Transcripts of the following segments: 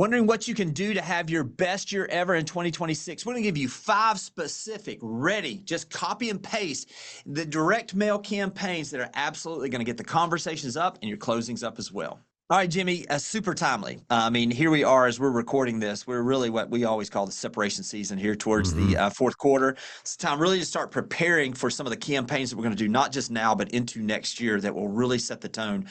Wondering what you can do to have your best year ever in 2026. We're going to give you 5 specific, ready, just copy and paste the direct mail campaigns that are absolutely going to get the conversations up and your closings up as well. All right, Jimmy, super timely. I mean, here we are as we're recording this. We're really what we always call the separation season here towards the fourth quarter. It's time really to start preparing for some of the campaigns that we're going to do, not just now, but into next year that will really set the tone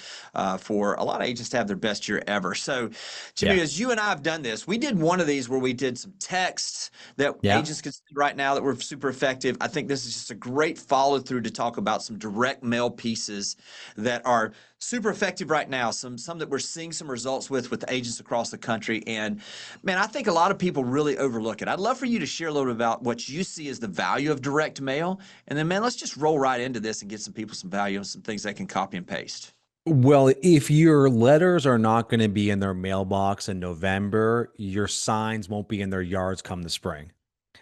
for a lot of agents to have their best year ever. So, Jimmy, Yeah. as you and I have done this, we did one of these where we did some texts that Yeah. agents can see right now that were super effective. I think this is just a great follow through to talk about some direct mail pieces that are super effective right now. Some that we're seeing some results with agents across the country. And man, I think a lot of people really overlook it. I'd love for you to share a little bit about what you see as the value of direct mail. And then, man, let's just roll right into this and get some people some value and some things they can copy and paste. Well, if your letters are not going to be in their mailbox in November, your signs won't be in their yards come the spring.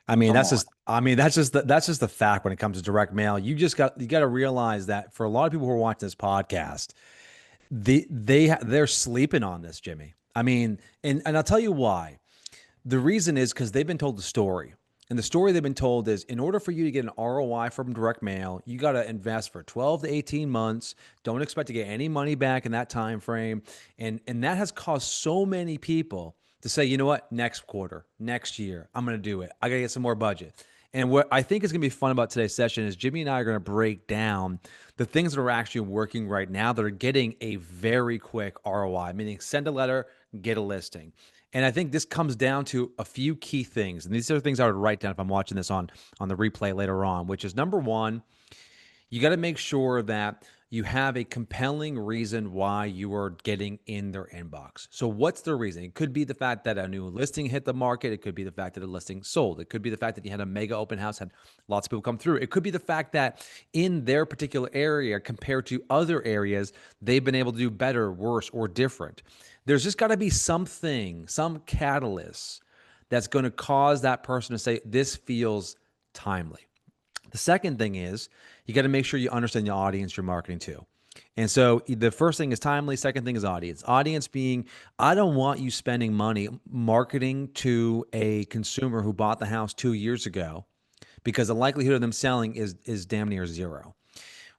Come on. That's just the fact when it comes to direct mail. You got to realize that for a lot of people who are watching this podcast, they're sleeping on this, Jimmy. I mean, and I'll tell you why. The reason is because they've been told the story. And the story they've been told is in order for you to get an ROI from direct mail, you got to invest for 12 to 18 months. Don't expect to get any money back in that time frame. And that has caused so many people to say, you know what, next quarter, next year, I'm going to do it. I got to get some more budget. And what I think is going to be fun about today's session is Jimmy and I are going to break down the things that are actually working right now that are getting a very quick ROI, meaning send a letter, get a listing. And I think this comes down to a few key things. And these are things I would write down if I'm watching this on the replay later on, which is number one, you got to make sure that you have a compelling reason why you are getting in their inbox. So what's the reason? It could be the fact that a new listing hit the market. It could be the fact that a listing sold. It could be the fact that you had a mega open house, had lots of people come through. It could be the fact that in their particular area compared to other areas, they've been able to do better, worse, or different. There's just got to be something, some catalyst that's going to cause that person to say, this feels timely. The second thing is you got to make sure you understand the audience you're marketing to. And so the first thing is timely. Second thing is audience. Audience being, I don't want you spending money marketing to a consumer who bought the house 2 years ago because the likelihood of them selling is damn near zero.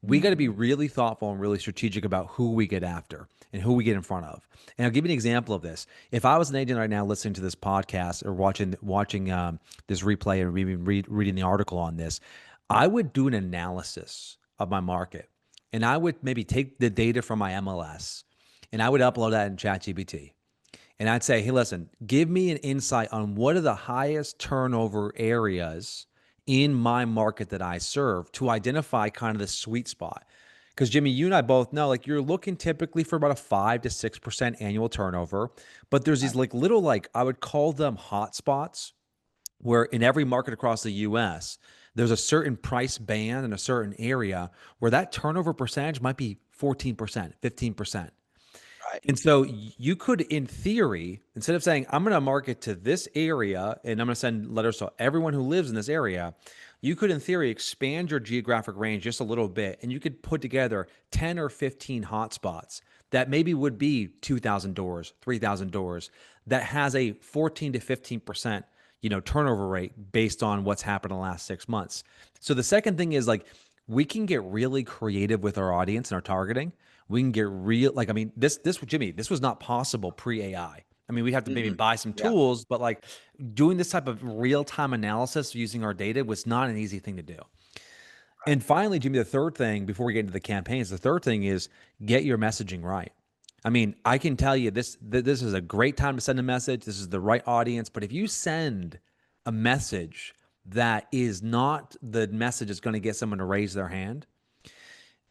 We got to be Mhm. really thoughtful and really strategic about who we get after and who we get in front of. And I'll give you an example of this. If I was an agent right now listening to this podcast or watching this replay and reading the article on this, I would do an analysis of my market, and I would maybe take the data from my MLS, and I would upload that in ChatGPT. And I'd say, hey, listen, give me an insight on what are the highest turnover areas in my market that I serve to identify kind of the sweet spot. Because Jimmy, you and I both know, like you're looking typically for about a 5 to 6% annual turnover, but there's these like little, like I would call them hot spots where in every market across the US, there's a certain price band in a certain area where that turnover percentage might be 14%, 15%. Right. And so you could, in theory, instead of saying, I'm going to market to this area and I'm going to send letters to everyone who lives in this area, you could, in theory, expand your geographic range just a little bit and you could put together 10 or 15 hotspots that maybe would be 2,000 doors, 3,000 doors that has a 14 to 15% turnover rate based on what's happened in the last 6 months. So the second thing is like we can get really creative with our audience and our targeting. We can get real, like, I mean, this Jimmy, this was not possible pre-AI. I mean, we have to maybe Mm-mm. buy some Yeah. tools, but like doing this type of real-time analysis using our data was not an easy thing to do. Right. And finally, Jimmy, the third thing before we get into the campaigns, the third thing is get your messaging right. I mean, I can tell you this is a great time to send a message. This is the right audience. But if you send a message that is not the message that's going to get someone to raise their hand,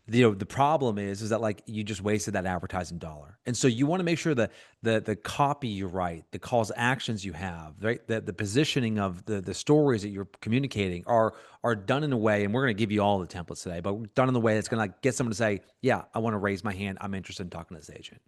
the problem is that like you just wasted that advertising dollar. And so you want to make sure that the copy you write, the calls to actions you have, right, the positioning of the stories that you're communicating are done in a way, and we're going to give you all the templates today, but done in a way that's going to like get someone to say, yeah, I want to raise my hand. I'm interested in talking to this agent.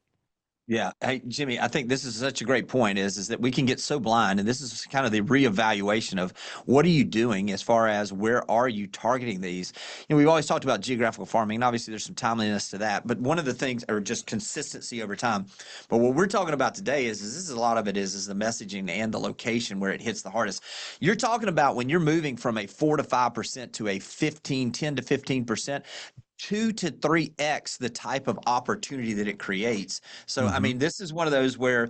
Yeah. Hey, Jimmy, I think this is such a great point is that we can get so blind, and this is kind of the reevaluation of what are you doing as far as where are you targeting these? We've always talked about geographical farming, and obviously there's some timeliness to that, but one of the things are just consistency over time. But what we're talking about today is this is a lot of it is the messaging and the location where it hits the hardest. You're talking about when you're moving from a 4 to 5% to a 10 to 15%, 2 to 3x the type of opportunity that it creates. So, I Hmm. mean, this is one of those where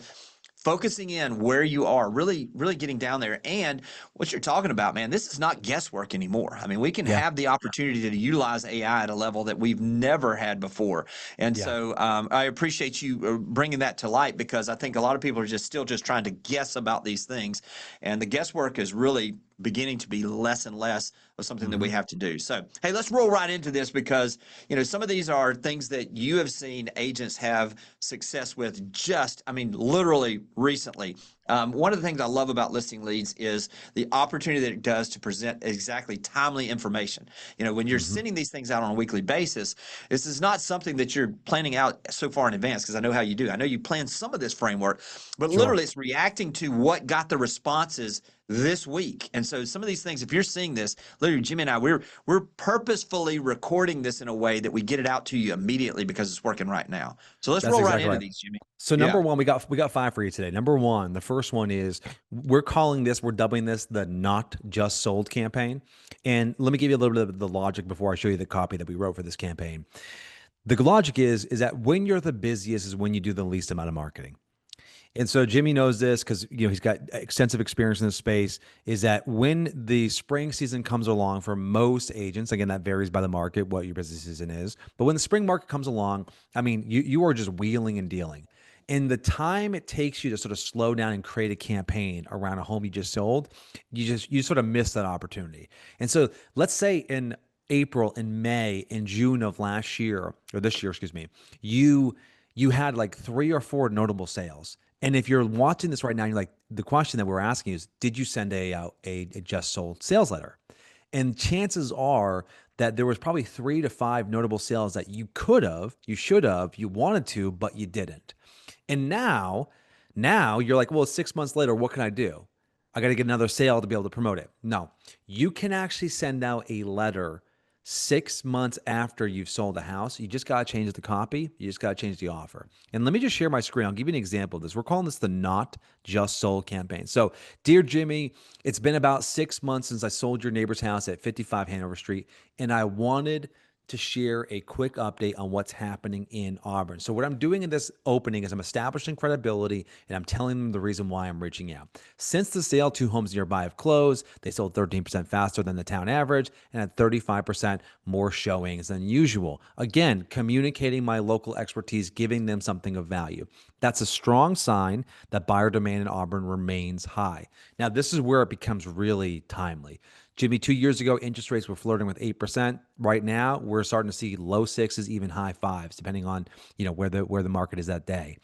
focusing in where you are, really, really getting down there. And what you're talking about, man, this is not guesswork anymore. I mean, we can Yeah. have the opportunity to utilize AI at a level that we've never had before. And Yeah. so I appreciate you bringing that to light because I think a lot of people are just still just trying to guess about these things. And the guesswork is really beginning to be less and less of something that we Hmm. have to do. So, hey, let's roll right into this because, some of these are things that you have seen agents have success with just, I mean, literally recently. One of the things I love about listing leads is the opportunity that it does to present exactly timely information. When you're Hmm. sending these things out on a weekly basis, this is not something that you're planning out so far in advance because I know how you do. I know you plan some of this framework, but Sure. literally it's reacting to what got the responses this week. And so some of these things, if you're seeing this, literally Jimmy and I, we're purposefully recording this in a way that we get it out to you immediately because it's working right now. So let's That's roll right exactly into right. these, Jimmy. So Yeah. number one, we got five for you today. Number one, the first one is we're doubling this the not just sold campaign. And let me give you a little bit of the logic before I show you the copy that we wrote for this campaign. The logic is that when you're the busiest is when you do the least amount of marketing. And so Jimmy knows this because he's got extensive experience in this space. Is that when the spring season comes along for most agents? Again, that varies by the market what your business season is. But when the spring market comes along, I mean, you are just wheeling and dealing. And the time it takes you to sort of slow down and create a campaign around a home you just sold, you sort of miss that opportunity. And so let's say in April and May and June of last year or this year, excuse me, you you had like three or four notable sales. And if you're watching this right now, you're like, the question that we're asking is, did you send a just sold sales letter? And chances are that there was probably 3 to 5 notable sales that you could have, you should have, you wanted to, but you didn't. And now you're like, well, 6 months later, what can I do? I got to get another sale to be able to promote it. No, you can actually send out a letter 6 months after you've sold a house. You just got to change the copy. You just got to change the offer. And let me just share my screen. I'll give you an example of this. We're calling this the Not Just Sold campaign. So, dear Jimmy, it's been about 6 months since I sold your neighbor's house at 55 Hanover Street, and I wanted to share a quick update on what's happening in Auburn. So, what I'm doing in this opening is I'm establishing credibility and I'm telling them the reason why I'm reaching out. Since the sale, 2 homes nearby have closed. They sold 13% faster than the town average and had 35% more showings than usual. Again, communicating my local expertise, giving them something of value. That's a strong sign that buyer demand in Auburn remains high. Now, this is where it becomes really timely. Jimmy, 2 years ago, interest rates were flirting with 8%. Right now, we're starting to see low sixes, even high fives, depending on where the market is that day.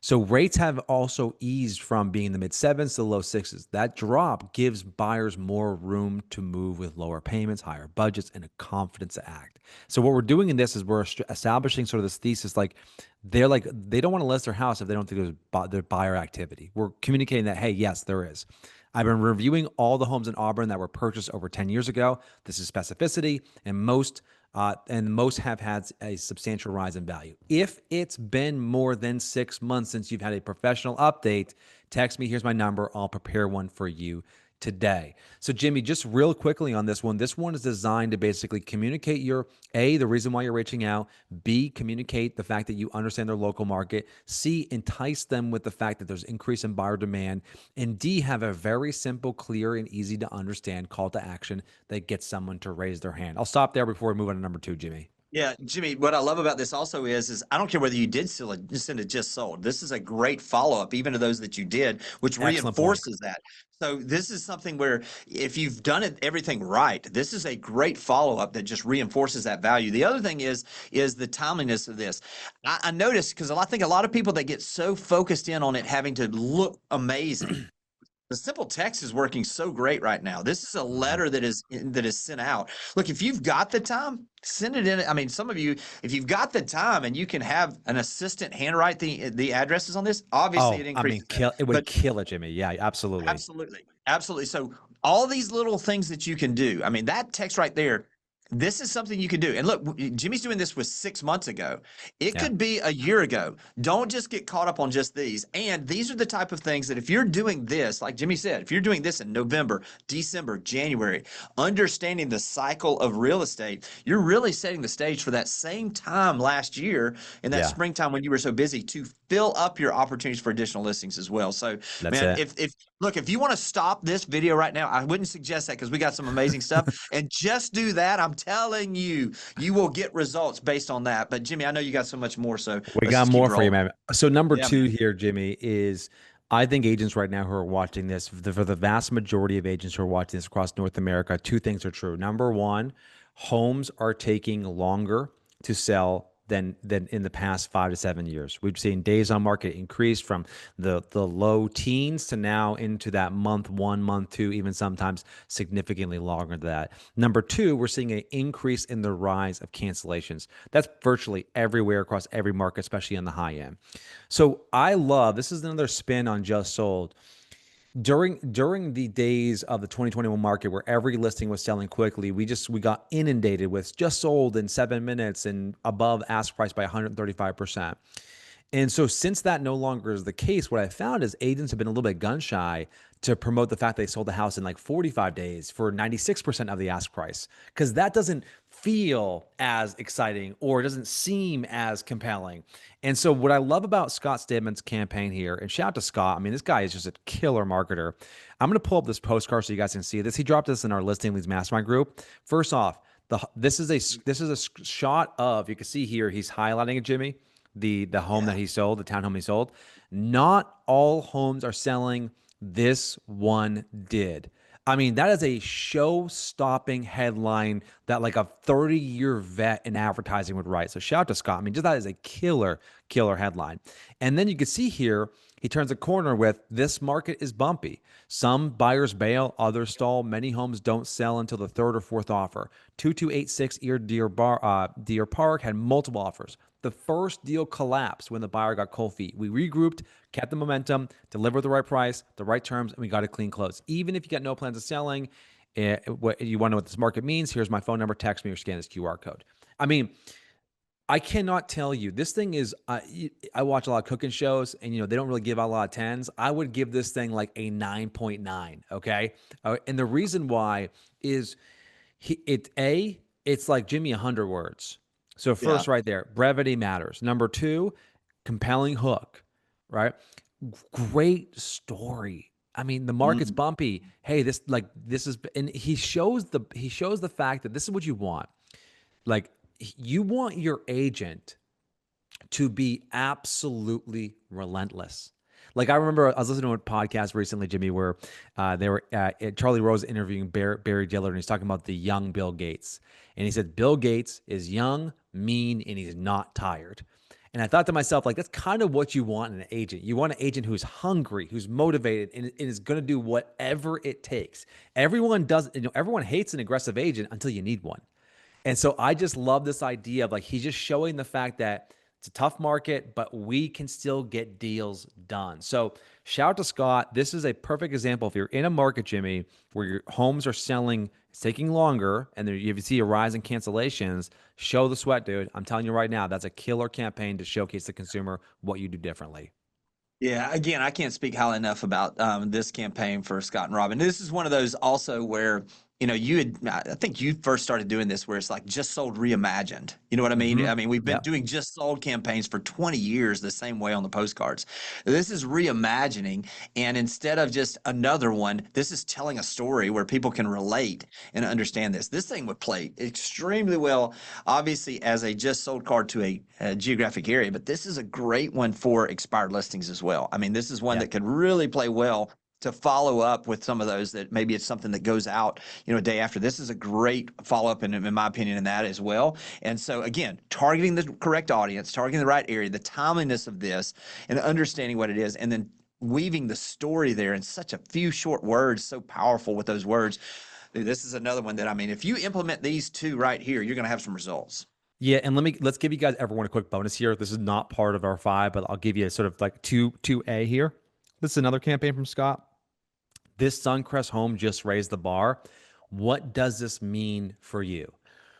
So rates have also eased from being in the mid sevens to the low sixes. That drop gives buyers more room to move with lower payments, higher budgets, and a confidence to act. So what we're doing in this is we're establishing sort of this thesis like they don't want to list their house if they don't think there's buyer activity. We're communicating that, hey, yes, there is. I've been reviewing all the homes in Auburn that were purchased over 10 years ago. This is specificity, and most have had a substantial rise in value. If it's been more than 6 months since you've had a professional update, text me. Here's my number. I'll prepare one for you today. So, Jimmy, just real quickly on this one. This one is designed to basically communicate the reason why you're reaching out, B, communicate the fact that you understand their local market, C, entice them with the fact that there's increase in buyer demand, and D, have a very simple, clear, and easy to understand call to action that gets someone to raise their hand. I'll stop there before we move on to number two, Jimmy. Yeah, Jimmy, what I love about this also is I don't care whether you did send it just sold. This is a great follow-up, even to those that you did, which Excellent point. reinforces that. So this is something where if you've done everything right, this is a great follow-up that just reinforces that value. The other thing is the timeliness of this. I noticed because I think a lot of people that get so focused in on it having to look amazing The simple text is working so great right now. This is a letter that is sent out. Look, if you've got the time, send it in. I mean, some of you, if you've got the time and you can have an assistant handwrite the addresses on this, obviously it Oh, I mean, increases that. kill it But would kill it, Jimmy. Yeah, absolutely. absolutely. Absolutely. So all these little things that you can do. I mean, that text right there, this is something you can do. And look, Jimmy's doing this with 6 months ago. It Yeah. could be a year ago. Don't just get caught up on just these. And these are the type of things that if you're doing this, like Jimmy said, if you're doing this in November, December, January, understanding the cycle of real estate, you're really setting the stage for that same time last year in that Yeah. springtime when you were so busy to fill up your opportunities for additional listings as well. So, That's man, it. if look, if you want to stop this video right now, I wouldn't suggest that because we got some amazing stuff. And just do that. I'm telling you, you will get results based on that. But Jimmy, I know you got so much more, so We let's got just keep more for you, rolling. man. So number Yeah, two man. here, Jimmy, is I think agents right now who are watching this, for the vast majority of agents who are watching this across North America, two things are true. Number one, homes are taking longer to sell than in the past 5 to 7 years. We've seen days on market increase from the low teens to now into that month one, month two, even sometimes significantly longer than that. Number two, we're seeing an increase in the rise of cancellations. That's virtually everywhere across every market, especially on the high end. So I love this is another spin on just sold during the days of the 2021 market where every listing was selling quickly. We got inundated with just sold in 7 minutes and above ask price by 135%. And so since that no longer is the case, what I found is agents have been a little bit gun shy to promote the fact they sold the house in like 45 days for 96% of the ask price, because that doesn't feel as exciting or doesn't seem as compelling. And so what I love about Scott Stidman's campaign here, and shout out to Scott, I mean, this guy is just a killer marketer. I'm going to pull up this postcard so you guys can see this. He dropped this in our listing leads mastermind group. First off, this is a shot of, you can see here, he's highlighting it, Jimmy, the home that Yeah. he sold, the townhome he sold. Not all homes are selling. This one did. I mean, that is a show-stopping headline that like a 30-year vet in advertising would write. So shout out to Scott. I mean, just that is a killer headline. And then you can see here, he turns a corner with this market is bumpy. Some buyers bail, others stall. Many homes don't sell until the third or fourth offer. 2286 Deer Park had multiple offers. The first deal collapsed when the buyer got cold feet. We regrouped, kept the momentum, delivered the right price, the right terms, and we got a clean close. Even if you got no plans of selling, what you want to know what this market means, here's my phone number, text me or scan this QR code. I mean, I cannot tell you. This thing is, I watch a lot of cooking shows and, they don't really give out a lot of tens. I would give this thing like a 9.9. Okay. And the reason why is it's like Jimmy 100 words. So Yeah. first right there, brevity matters. Number two, compelling hook, right? Great story. I mean, the market's Mhm. bumpy. Hey, this is, and he shows the fact that this is what you want. Like, you want your agent to be absolutely relentless. Like, I remember I was listening to a podcast recently, Jimmy, where they were Charlie Rose interviewing Barry Dillard, and he's talking about the young Bill Gates, and he said Bill Gates is young, mean, and he's not tired. And I thought to myself, like, that's kind of what you want in an agent. You want an agent who's hungry, who's motivated, and is going to do whatever it takes. Everyone hates an aggressive agent until you need one. And so I just love this idea of like he's just showing the fact that it's a tough market, but we can still get deals done. So shout out to Scott. This is a perfect example. If you're in a market, Jimmy, where your homes are selling, it's taking longer, and there, you see a rise in cancellations, show the sweat, dude. I'm telling you right now, that's a killer campaign to showcase the consumer what you do differently. Yeah, again, I can't speak highly enough about this campaign for Scott and Robin. This is one of those also where, I think you first started doing this where it's like just sold reimagined. You know what I mean? Mm-hmm. I mean, we've been Yep. doing just sold campaigns for 20 years the same way on the postcards. This is reimagining. And instead of just another one, this is telling a story where people can relate and understand this. This thing would play extremely well, obviously, as a just sold card to a geographic area, but this is a great one for expired listings as well. I mean, this is one Yep. that could really play well to follow up with some of those that maybe it's something that goes out, a day after. This is a great follow up, in my opinion, in that as well. And so, again, targeting the correct audience, targeting the right area, the timeliness of this, and understanding what it is, and then weaving the story there in such a few short words, so powerful with those words. Dude, this is another one that, I mean, if you implement these two right here, you're going to have some results. Yeah, and let's give you guys everyone a quick bonus here. This is not part of our five, but I'll give you sort of like two A here. This is another campaign from Scott. This Suncrest home just raised the bar. What does this mean for you?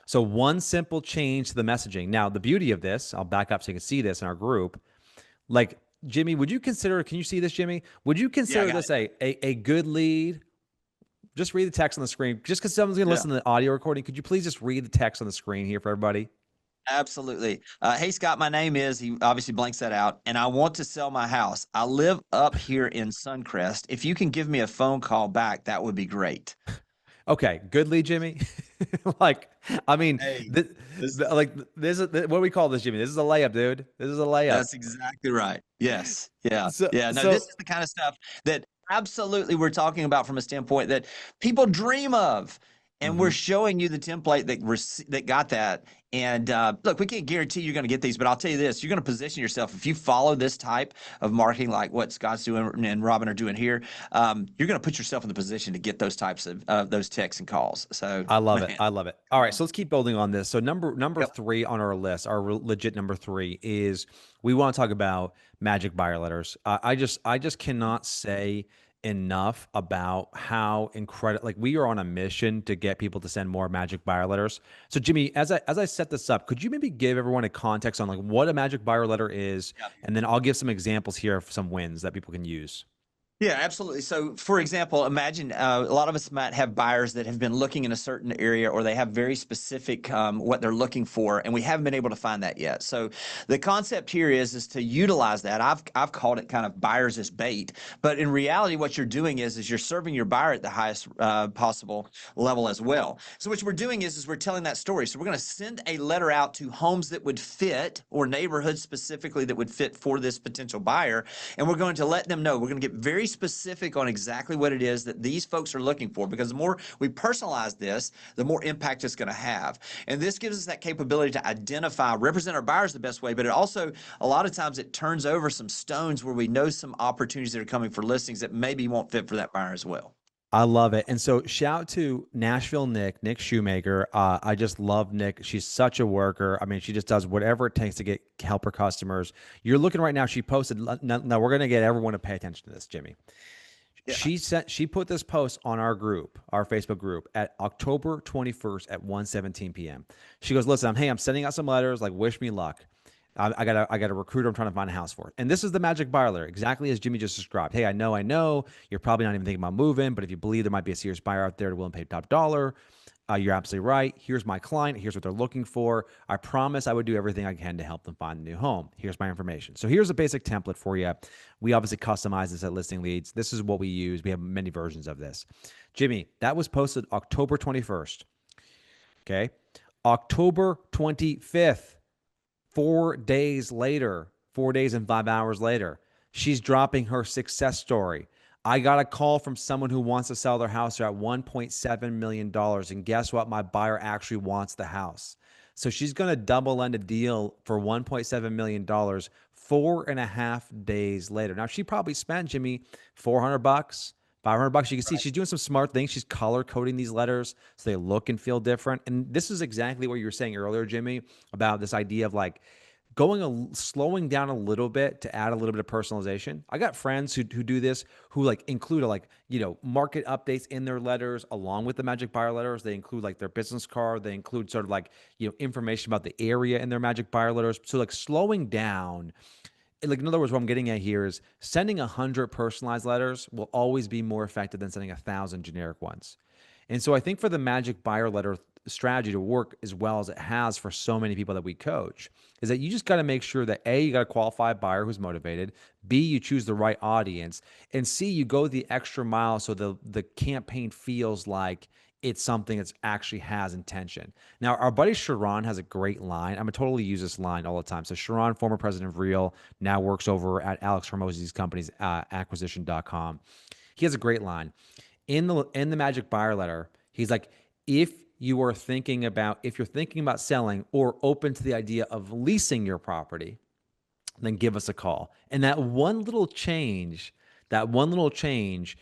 So one simple change to the messaging. Now, the beauty of this, I'll back up so you can see this in our group. Like, Jimmy, would you consider, can you see this, Jimmy? Would you Yeah, I consider got this it. a good lead? Just read the text on the screen. Just because someone's going to Yeah. listen to the audio recording, could you please just read the text on the screen here for everybody? Absolutely. Hey, Scott, my name is, he obviously blanks that out, and I want to sell my house. I live up here in Suncrest. If you can give me a phone call back, that would be great. Okay, good lead, Jimmy. Like, I mean, Hey, this, like this is what do we call this, Jimmy? This is a layup, dude. This is a layup. that's exactly right. Yes. Yeah. So, Yeah. No, this so is the kind of stuff that absolutely we're talking about from a standpoint that people dream of. And we're mhm. showing you the template that got that. And look, we can't guarantee you're going to get these, but I'll tell you this: you're going to position yourself if you follow this type of marketing, like what Scott's doing and Robin are doing here. You're going to put yourself in the position to get those types of those texts and calls. So, I love it. man, I love it. All right, so let's keep building on this. So number yep. three on our list, our legit number three is we want to talk about magic buyer letters. I just cannot say enough about how incredible. Like we are on a mission to get people to send more magic buyer letters. So Jimmy, as I set this up, could you maybe give everyone a context on like what a magic buyer letter is, and then I'll give some examples here of some wins that people can use. Yeah, absolutely. So, for example, imagine a lot of us might have buyers that have been looking in a certain area, or they have very specific what they're looking for, and we haven't been able to find that yet. So, the concept here is to utilize that. I've called it kind of buyers as bait, but in reality, what you're doing is you're serving your buyer at the highest possible level as well. So, what we're doing is we're telling that story. So, we're going to send a letter out to homes that would fit, or neighborhoods specifically that would fit for this potential buyer, and we're going to let them know. We're going to get very specific on exactly what it is that these folks are looking for, because the more we personalize this, the more impact it's going to have. And this gives us that capability to identify, represent our buyers the best way, but it also, a lot of times, it turns over some stones where we know some opportunities that are coming for listings that maybe won't fit for that buyer as well. I love it. And so shout out to Nashville Nick Shoemaker. I just love Nick. She's such a worker. I mean, she just does whatever it takes to get help her customers. You're looking right now. She posted. Now we're going to get everyone to pay attention to this, Jimmy. Yeah. She put this post on our group, our Facebook group, at October 21st at 1:17 p.m. She goes, listen, I'm sending out some letters, like wish me luck. I got a recruiter I'm trying to find a house for. And this is the magic buyer letter, exactly as Jimmy just described. Hey, I know, you're probably not even thinking about moving, but if you believe there might be a serious buyer out there willing to pay top dollar, you're absolutely right. Here's my client. Here's what they're looking for. I promise I would do everything I can to help them find a new home. Here's my information. So here's a basic template for you. We obviously customize this at Listing Leads. This is what we use. We have many versions of this. Jimmy, that was posted October 21st. Okay. October 25th, 4 days later, 4 days and 5 hours later, she's dropping her success story. I got a call from someone who wants to sell their house at $1.7 million. And guess what? My buyer actually wants the house. So she's going to double end a deal for $1.7 million 4.5 days later. Now, she probably spent, Jimmy, $400, $500. You can see she's doing some smart things. She's color coding these letters so they look and feel different. And this is exactly what you were saying earlier, Jimmy, about this idea of like slowing down a little bit to add a little bit of personalization. I got friends who do this, who like include market updates in their letters along with the magic buyer letters. They include like their business card. They include sort of like, information about the area in their magic buyer letters. So like slowing down, like in other words, what I'm getting at here is sending 100 personalized letters will always be more effective than sending 1,000 generic ones. And so I think for the magic buyer letter strategy to work as well as it has for so many people that we coach is that you just got to make sure that A, you got a qualified buyer who's motivated, B, you choose the right audience, and C, you go the extra mile so the campaign feels like it's something that actually has intention. Now, our buddy Sharon has a great line. I'm going to totally use this line all the time. So Sharon, former president of Real, now works over at Alex Hormozzi's company's acquisition.com. He has a great line. In the magic buyer letter, he's like, if you're thinking about selling or open to the idea of leasing your property, then give us a call. And that one little change that one little change,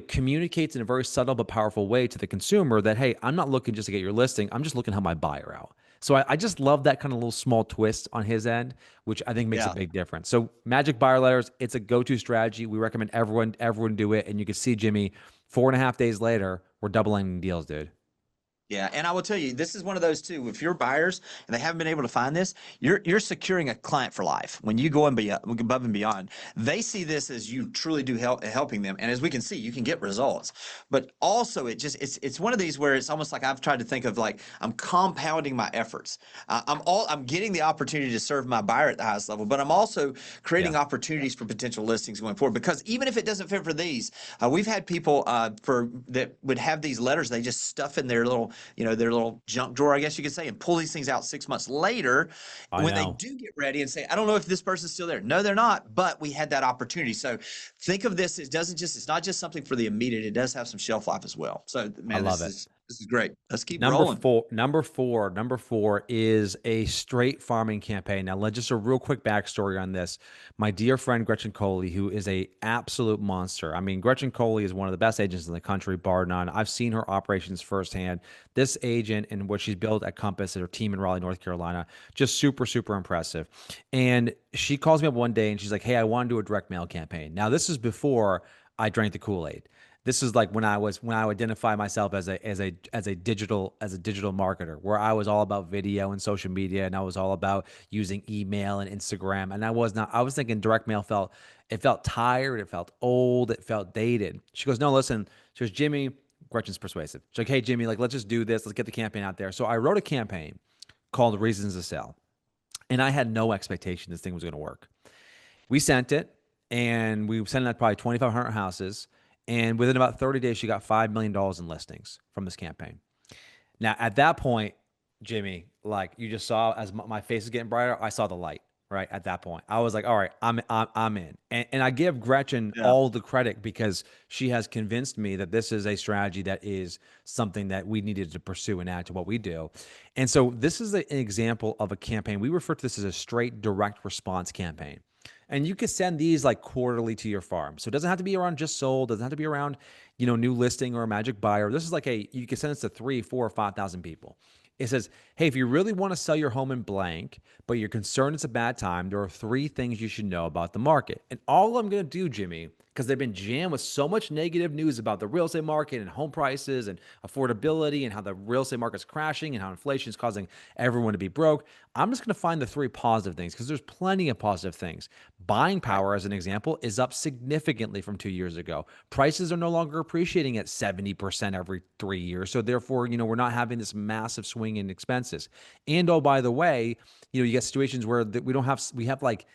communicates in a very subtle but powerful way to the consumer that, hey, I'm not looking just to get your listing. I'm just looking to help my buyer out. So I just love that kind of little small twist on his end, which I think makes a Yeah. big difference. So magic buyer letters, it's a go-to strategy. We recommend everyone do it. And you can see, Jimmy, 4.5 days later, we're doubling deals, dude. Yeah, and I will tell you, this is one of those too. If you're buyers and they haven't been able to find this, you're securing a client for life. When you go above and beyond, they see this as you truly do helping them. And as we can see, you can get results. But also, it's one of these where it's almost like I've tried to think of like I'm compounding my efforts. I'm getting the opportunity to serve my buyer at the highest level, but I'm also Yeah, creating opportunities for potential listings going forward. Because even if it doesn't fit for these, we've had people for that would have these letters they just stuff in their little their little junk drawer, I guess you could say, and pull these things out 6 months later I when they know. do get ready and say, I don't know if this person's still there. No, they're not, but we had that opportunity. So think of this. It's not just something for the immediate. It does have some shelf life as well. So I man, love it. this is great. Let's keep Number rolling. four, number four is a straight farming campaign. Now, just a real quick backstory on this. My dear friend Gretchen Coley, who is a absolute monster. I mean, Gretchen Coley is one of the best agents in the country, bar none. I've seen her operations firsthand. This agent and what she's built at Compass and her team in Raleigh, North Carolina, just super, super impressive. And she calls me up one day and she's like, "Hey, I want to do a direct mail campaign." Now, this is before I drank the Kool-Aid. This is like when I identify myself as a digital marketer, where I was all about video and social media, and I was all about using email and Instagram. And I was not. I was thinking direct mail felt tired, it felt old, it felt dated. She goes, "No, listen." She goes, "Jimmy, Gretchen's persuasive." She's like, "Hey, Jimmy, like let's just do this. Let's get the campaign out there." So I wrote a campaign called "Reasons to Sell," and I had no expectation this thing was going to work. We sent it, and we sent it out probably 2,500 houses. And within about 30 days, she got $5 million in listings from this campaign. Now, at that point, Jimmy, like you just saw, as my face is getting brighter, I saw the light. Right at that point, I was like, "All right, I'm in." And I give Gretchen Yeah. all the credit because she has convinced me that this is a strategy that is something that we needed to pursue and add to what we do. And so this is an example of a campaign. We refer to this as a straight direct response campaign. And you can send these like quarterly to your farm. So it doesn't have to be around just sold, doesn't have to be around, new listing or a magic buyer. This is like you can send this to 3, 4, or 5,000 people. It says, "Hey, if you really want to sell your home in blank, but you're concerned it's a bad time, there are 3 things you should know about the market." And all I'm going to do, Jimmy, because they've been jammed with so much negative news about the real estate market and home prices and affordability and how the real estate market's crashing and how inflation is causing everyone to be broke. I'm just going to find the 3 positive things because there's plenty of positive things. Buying Right. power, as an example, is up significantly from 2 years ago. Prices are no longer appreciating at 70% every 3 years. So therefore, we're not having this massive swing in expenses. And oh, by the way, you get situations where we have like,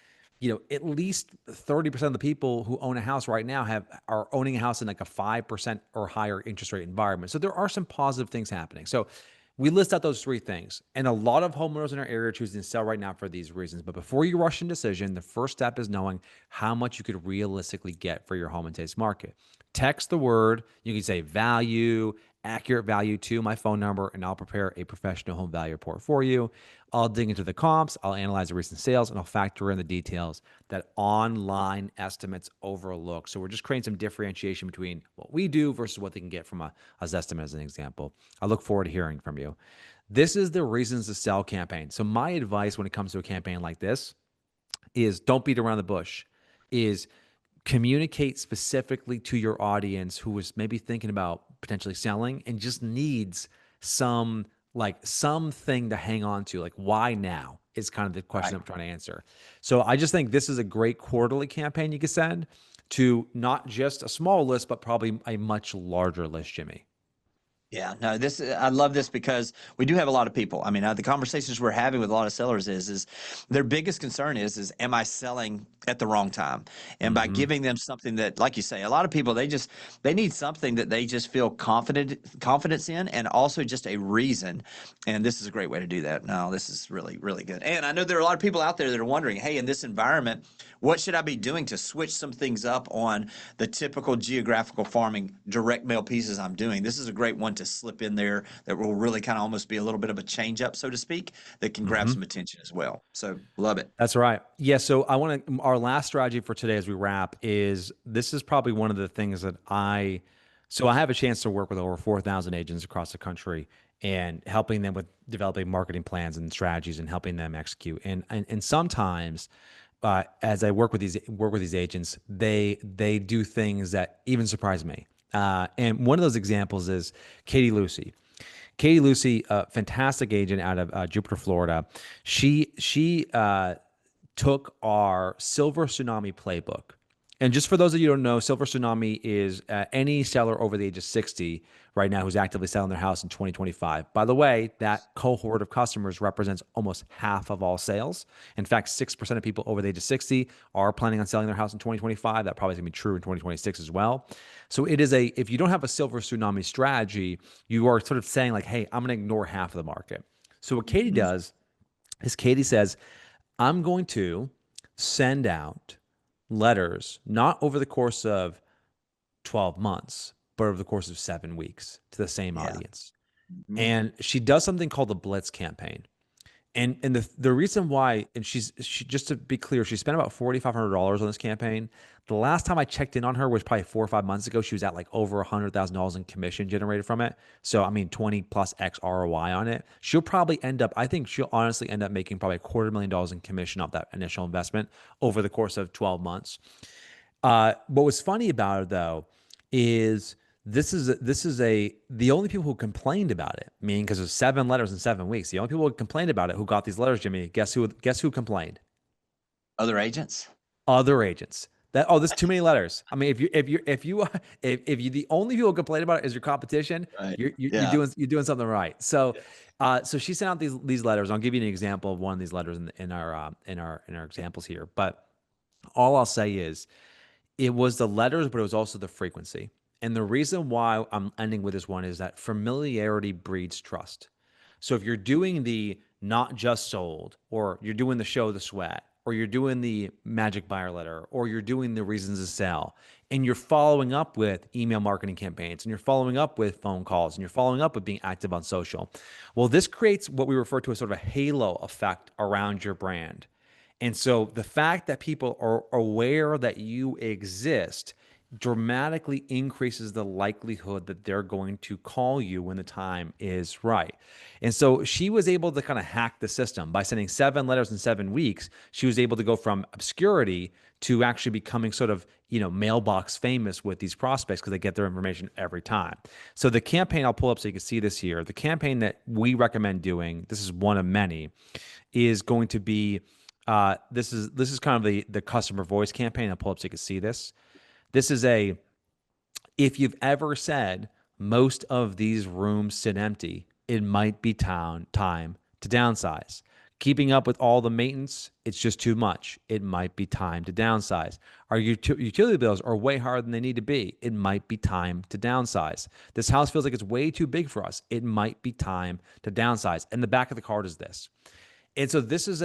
at least 30% of the people who own a house right now are owning a house in like a 5% or higher interest rate environment. So there are some positive things happening. So we list out those 3 things, and a lot of homeowners in our area are choosing to sell right now for these reasons. But before you rush in decision, the first step is knowing how much you could realistically get for your home in today's market. Text the word. You can say value, accurate value to my phone number, and I'll prepare a professional home value report for you. I'll dig into the comps, I'll analyze the recent sales, and I'll factor in the details that online estimates overlook. So we're just creating some differentiation between what we do versus what they can get from a Zestimate, as an example. I look forward to hearing from you. This is the Reasons to Sell campaign. So my advice when it comes to a campaign like this is don't beat around the bush, is communicate specifically to your audience who is maybe thinking about potentially selling and just needs something to hang on to. Like, why now is kind of the question Right. I'm trying to answer. So I just think this is a great quarterly campaign you can send to not just a small list, but probably a much larger list, Jimmy. Yeah, no, I love this because we do have a lot of people. I mean, the conversations we're having with a lot of sellers is their biggest concern is am I selling at the wrong time? And by Hmm. giving them something that, like you say, a lot of people they need something that they just feel confidence in, and also just a reason. And this is a great way to do that. No, this is really really good. And I know there are a lot of people out there that are wondering, hey, in this environment, what should I be doing to switch some things up on the typical geographical farming direct mail pieces I'm doing? This is a great one to slip in there that will really kind of almost be a little bit of a change up, so to speak, that can grab Mhm. some attention as well. So love it. That's right. Yeah. So our last strategy for today as we wrap is this is probably one of the things that so I have a chance to work with over 4,000 agents across the country and helping them with developing marketing plans and strategies and helping them execute. And sometimes, as I work with these agents, they do things that even surprise me. And one of those examples is Katie Lucy. Katie Lucy, a fantastic agent out of Jupiter, Florida. She took our Silver Tsunami playbook. And just for those of you who don't know, Silver Tsunami is any seller over the age of 60 right now who's actively selling their house in 2025. By the way, that cohort of customers represents almost half of all sales. In fact, 6% of people over the age of 60 are planning on selling their house in 2025. That probably is going to be true in 2026 as well. So if you don't have a Silver Tsunami strategy, you are sort of saying like, hey, I'm going to ignore half of the market. So what Katie Mhm. does is Katie says, I'm going to send out letters, not over the course of 12 months, but over the course of 7 weeks to the same Yeah. audience. Mhm. And she does something called the Blitz campaign. And the reason why, and she just to be clear, she spent about $4,500 on this campaign. The last time I checked in on her was probably 4 or 5 months ago. She was at like over $100,000 in commission generated from it. So I mean, 20 plus X ROI on it. I think she'll honestly end up making probably $250,000 in commission off that initial investment over the course of 12 months. What was funny about it though is the only people who complained about it, meaning because there's 7 letters in 7 weeks. The only people who complained about it who got these letters, Jimmy, guess who complained? Other agents? Other agents. This is too many letters. I mean, if you the only people who complain about it is your competition, Right. you're Yeah. doing something right. So, Yeah. so she sent out these letters. I'll give you an example of one of these letters in our examples here. But all I'll say is it was the letters, but it was also the frequency. And the reason why I'm ending with this one is that familiarity breeds trust. So if you're doing the not just sold, or you're doing the show the sweat, or you're doing the magic buyer letter, or you're doing the reasons to sell, and you're following up with email marketing campaigns, and you're following up with phone calls, and you're following up with being active on social, well, this creates what we refer to as sort of a halo effect around your brand. And so the fact that people are aware that you exist dramatically increases the likelihood that they're going to call you when the time is right. And so she was able to kind of hack the system by sending 7 letters in 7 weeks. She was able to go from obscurity to actually becoming sort of, mailbox famous with these prospects because they get their information every time. So the campaign I'll pull up so you can see this here. The campaign that we recommend doing, this is one of many, is going to be this is kind of the customer voice campaign. I'll pull up so you can see this. This is if you've ever said most of these rooms sit empty, it might be time to downsize. Keeping up with all the maintenance, it's just too much. It might be time to downsize. Our utility bills are way higher than they need to be. It might be time to downsize. This house feels like it's way too big for us. It might be time to downsize. And the back of the card is this. And so this is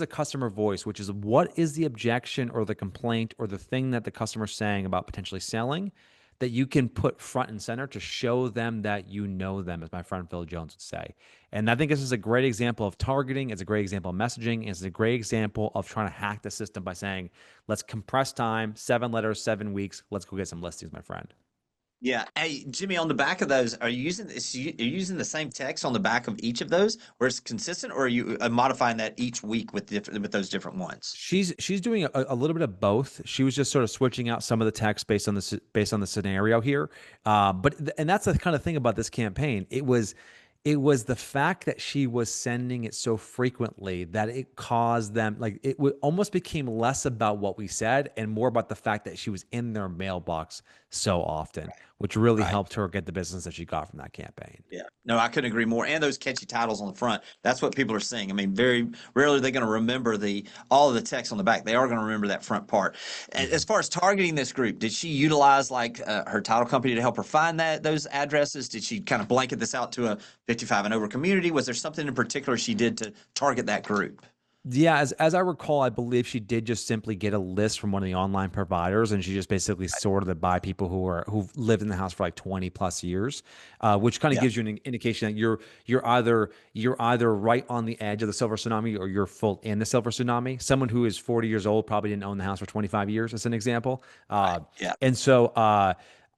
a customer voice, which is what is the objection or the complaint or the thing that the customer's saying about potentially selling that you can put front and center to show them that you know them, as my friend Phil Jones would say. And I think this is a great example of targeting. It's a great example of messaging. It's a great example of trying to hack the system by saying, let's compress time, 7 letters, 7 weeks. Let's go get some listings, my friend. Yeah. Hey, Jimmy, on the back of those, are you using are you using the same text on the back of each of those, where it's consistent, or are you modifying that each week with those different ones? She's doing a little bit of both. She was just sort of switching out some of the text based on the scenario here. And that's the kind of thing about this campaign. It was the fact that she was sending it so frequently that it caused them like almost became less about what we said and more about the fact that she was in their mailbox so often, which really Right. helped her get the business that she got from that campaign. Yeah. No, I couldn't agree more. And those catchy titles on the front. That's what people are seeing. I mean, very rarely are they going to remember all of the text on the back. They are going to remember that front part. As far as targeting this group, did she utilize like her title company to help her find those addresses? Did she kind of blanket this out to a 55 and over community? Was there something in particular she did to target that group? Yeah, as I recall, I believe she did just simply get a list from one of the online providers, and she just basically sorted it by people who've lived in the house for like 20 plus years, which kind of Yeah. gives you an indication that you're either right on the edge of the silver tsunami or you're full in the silver tsunami. Someone who is 40 years old probably didn't own the house for 25 years, as an example, Right. Yeah. and so.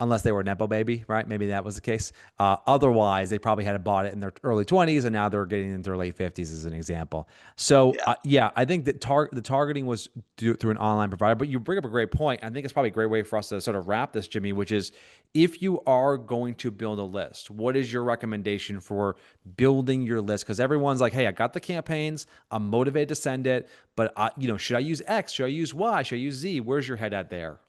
Unless they were a nepo baby, right? Maybe that was the case. Otherwise, they probably had bought it in their early 20s and now they're getting into their late 50s, as an example. So, Yeah. yeah, I think that the targeting was through an online provider. But you bring up a great point. I think it's probably a great way for us to sort of wrap this, Jimmy, which is if you are going to build a list, what is your recommendation for building your list? Because everyone's like, hey, I got the campaigns, I'm motivated to send it, but should I use X? Should I use Y? Should I use Z? Where's your head at there?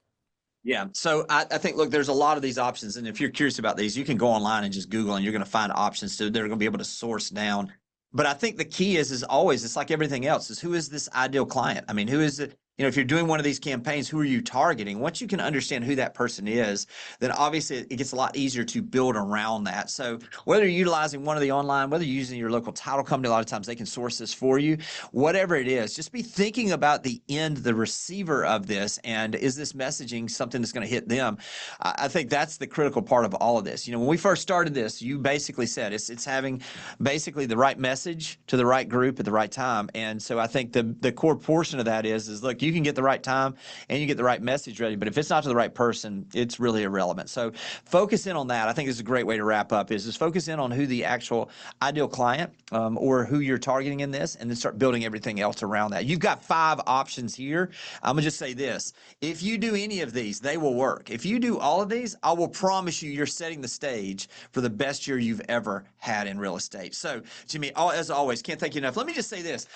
Yeah. So I think, look, there's a lot of these options. And if you're curious about these, you can go online and just Google and you're going to find options that are going to be able to source down. But I think the key is always, it's like everything else, is who is this ideal client? I mean, who is it? If you're doing one of these campaigns, who are you targeting? Once you can understand who that person is, then obviously it gets a lot easier to build around that. So whether you're utilizing one of the online, whether you're using your local title company, a lot of times they can source this for you. Whatever it is, just be thinking about the receiver of this, and is this messaging something that's going to hit them? I think that's the critical part of all of this. When we first started this, you basically said it's having basically the right message to the right group at the right time. And so I think the core portion of that is look, you can get the right time and you get the right message ready, but if it's not to the right person, it's really irrelevant. So focus in on that. I think this is a great way to wrap up, is just focus in on who the actual ideal client, or who you're targeting in this, and then start building everything else around that. You've got 5 options here. I'm gonna just say this: if you do any of these, they will work. If you do all of these, I will promise you're setting the stage for the best year you've ever had in real estate. So, Jimmy, as always, can't thank you enough. Let me just say this: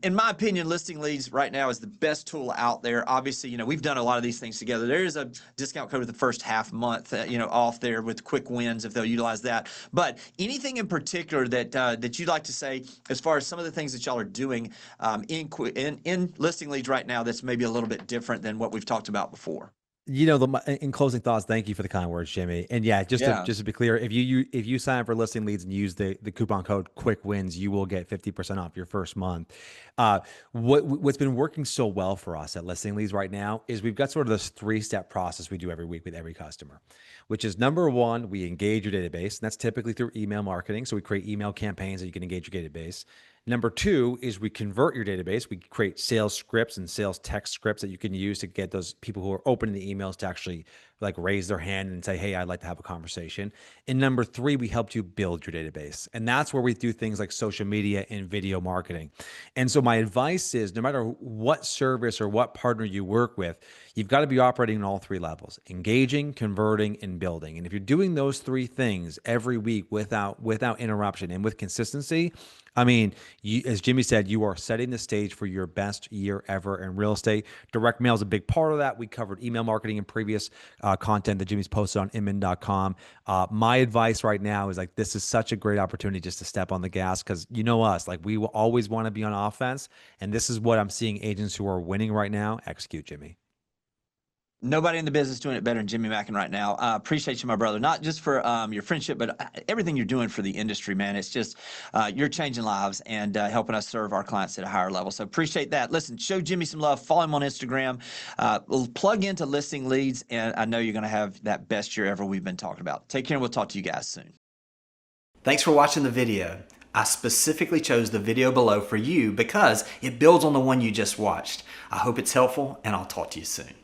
in my opinion, Listing Leads right now is the best tool out there. Obviously, we've done a lot of these things together. There is a discount code for the first half month, off there with quick wins if they'll utilize that. But anything in particular that you'd like to say as far as some of the things that y'all are doing in Listing Leads right now that's maybe a little bit different than what we've talked about before? In closing thoughts, thank you for the kind words, Jimmy. And yeah, Yeah. just to be clear, if you sign up for Listing Leads and use the coupon code Quick Wins, you will get 50% off your first month. What's been working so well for us at Listing Leads right now is we've got sort of this 3-step process we do every week with every customer, which is number one, we engage your database, and that's typically through email marketing. So we create email campaigns that you can engage your database. Number two is we convert your database. We create sales scripts and sales text scripts that you can use to get those people who are opening the emails to actually like raise their hand and say, hey, I'd like to have a conversation. And number three, we helped you build your database. And that's where we do things like social media and video marketing. And so my advice is no matter what service or what partner you work with, you've got to be operating in all 3 levels: engaging, converting, and building. And if you're doing those 3 things every week without interruption and with consistency, I mean, as Jimmy said, you are setting the stage for your best year ever in real estate. Direct mail is a big part of that. We covered email marketing in previous content that Jimmy's posted on inman.com. My advice right now is like, this is such a great opportunity just to step on the gas, because you know us, like we will always want to be on offense. And this is what I'm seeing agents who are winning right now execute, Jimmy. Nobody in the business doing it better than Jimmy Mackin right now. Appreciate you, my brother, not just for your friendship, but everything you're doing for the industry, man. It's just you're changing lives and helping us serve our clients at a higher level. So appreciate that. Listen, show Jimmy some love. Follow him on Instagram. We'll plug into Listing Leads, and I know you're going to have that best year ever we've been talking about. Take care, and we'll talk to you guys soon. Thanks for watching the video. I specifically chose the video below for you because it builds on the one you just watched. I hope it's helpful, and I'll talk to you soon.